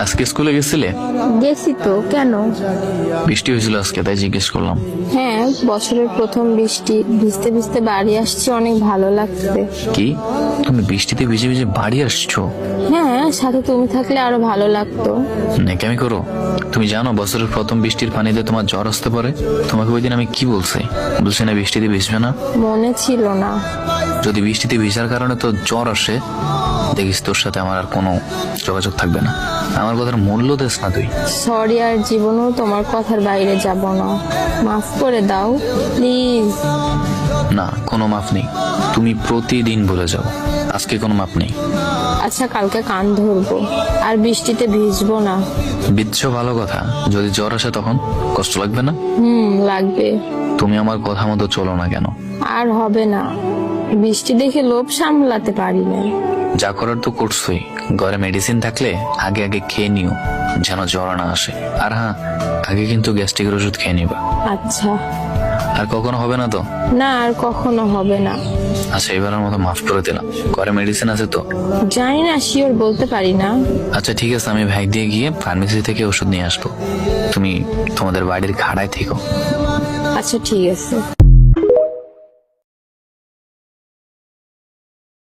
আজকে স্কুলে গেছিলে? গেছি তো, কেন? বৃষ্টি হয়েছিল আজকে, তাই জিজ্ঞেস করলাম। হ্যাঁ, বছরের প্রথম বৃষ্টি, ভিজতে ভিজতে বাড়ি আসছি, অনেক ভালো লাগছে। কি, তুমি বৃষ্টিতে ভিজে ভিজে বাড়ি আসছো? হ্যাঁ, সাথে তুমি থাকলে আরো ভালো লাগতো। নেকামি করো। তুমি জানো বছরের প্রথম বৃষ্টির পানিতে তোমার জ্বর আসতে পারে? তোমাকে ওই দিন আমি কি বলছি না বৃষ্টিতে ভিজবে না? মনে ছিল না। যদি বৃষ্টিতে ভিজার কারণে তো জ্বর আসে, দেখিস তোর সাথে আমার আর কোনো যোগাযোগ থাকবে না। আমার কথার মূল্য দেস না তুই। সরি, আর জীবনেও তোমার কথার বাইরে যাব না। মাফ করে দাও প্লিজ। না, কোনো মাপ নেই। তুমি প্রতিদিন ভুলে যাও, আজকে কোনো মাপ নেই। আচ্ছা, কালকে কান ধরবো, আর বৃষ্টিতে ভিজবো না। বিচ্ছ ভালো কথা, যদি জ্বর আসে তখন কষ্ট লাগবে না? লাগবে। তুমি আমার কথা মতো চলো না কেন? আর হবে না, বৃষ্টি দেখে লোভ সামলাতে পারি না। যা করার তো করছোই। ঘরে মেডিসিন থাকলে আগে আগে খেয়ে নিও, যেন জ্বর না আসে। আর হ্যাঁ, আগে কিন্তু গ্যাস্ট্রিকের ওষুধ খেয়ে নিবা। আচ্ছা। আর কখনো হবে না তো? না, আর কখনো হবে না। আচ্ছা, এবারের মতো মাফ করে দিলাম। ঘরে মেডিসিন আছে তো? জানি না, শিওর বলতে পারি না। আচ্ছা ঠিক আছে, আমি ভাই দিয়ে গিয়ে ফার্মেসি থেকে ওষুধ নিয়ে আসবো। তুমি তোমাদের বাড়ির খাড়ায় থেকো। আচ্ছা ঠিক আছে।